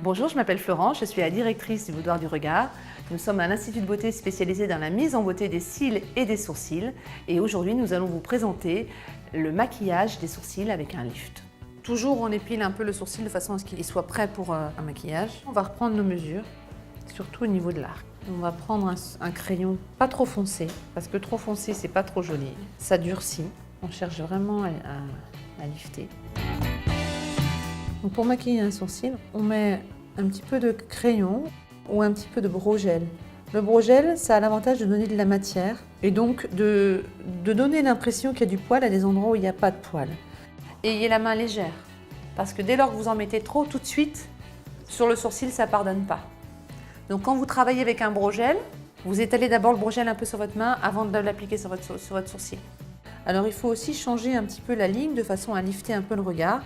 Bonjour, je m'appelle Florence, je suis la directrice du Boudoir du Regard. Nous sommes un institut de beauté spécialisé dans la mise en beauté des cils et des sourcils. Et aujourd'hui, nous allons vous présenter le maquillage des sourcils avec un lift. Toujours, on épile un peu le sourcil de façon à ce qu'il soit prêt pour un maquillage. On va reprendre nos mesures, surtout au niveau de l'arc. On va prendre un crayon pas trop foncé, parce que trop foncé, c'est pas trop joli. Ça durcit. On cherche vraiment à lifter. Donc pour maquiller un sourcil, on met un petit peu de crayon ou un petit peu de brow-gel. Le brow-gel, ça a l'avantage de donner de la matière et donc de donner l'impression qu'il y a du poil à des endroits où il n'y a pas de poil. Et ayez la main légère, parce que dès lors que vous en mettez trop, tout de suite, sur le sourcil, ça ne pardonne pas. Donc quand vous travaillez avec un brow-gel, vous étalez d'abord le brow-gel un peu sur votre main avant de l'appliquer sur votre sourcil. Alors il faut aussi changer un petit peu la ligne de façon à lifter un peu le regard.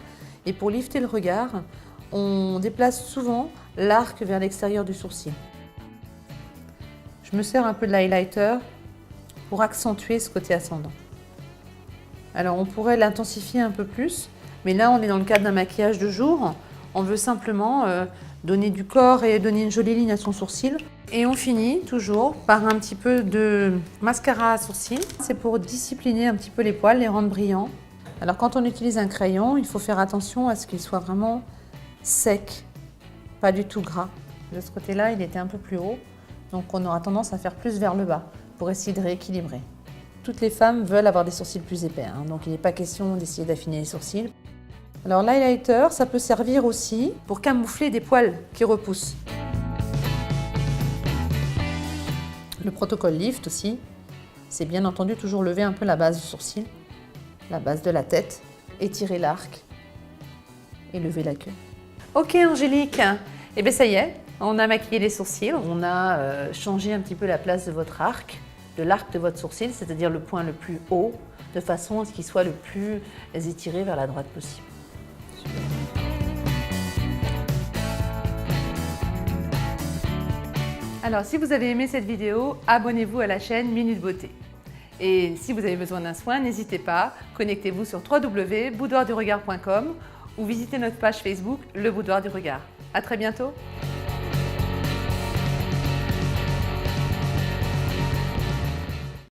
Et pour lifter le regard, on déplace souvent l'arc vers l'extérieur du sourcil. Je me sers un peu de l'highlighter pour accentuer ce côté ascendant. Alors on pourrait l'intensifier un peu plus, mais là on est dans le cadre d'un maquillage de jour. On veut simplement donner du corps et donner une jolie ligne à son sourcil. Et on finit toujours par un petit peu de mascara à sourcils. C'est pour discipliner un petit peu les poils, les rendre brillants. Alors quand on utilise un crayon, il faut faire attention à ce qu'il soit vraiment sec, pas du tout gras. De ce côté-là, il était un peu plus haut, donc on aura tendance à faire plus vers le bas pour essayer de rééquilibrer. Toutes les femmes veulent avoir des sourcils plus épais, donc il n'est pas question d'essayer d'affiner les sourcils. Alors l'highlighter, ça peut servir aussi pour camoufler des poils qui repoussent. Le protocole lift aussi, c'est bien entendu toujours lever un peu la base du sourcil, la base de la tête, étirer l'arc et lever la queue. Ok Angélique, et bien ça y est, on a maquillé les sourcils, on a changé un petit peu la place de votre arc, de l'arc de votre sourcil, c'est-à-dire le point le plus haut, de façon à ce qu'il soit le plus étiré vers la droite possible. Super. Alors si vous avez aimé cette vidéo, abonnez-vous à la chaîne Minute Beauté. Et si vous avez besoin d'un soin, n'hésitez pas, connectez-vous sur www.boudoirduregard.com ou visitez notre page Facebook Le Boudoir du Regard. À très bientôt.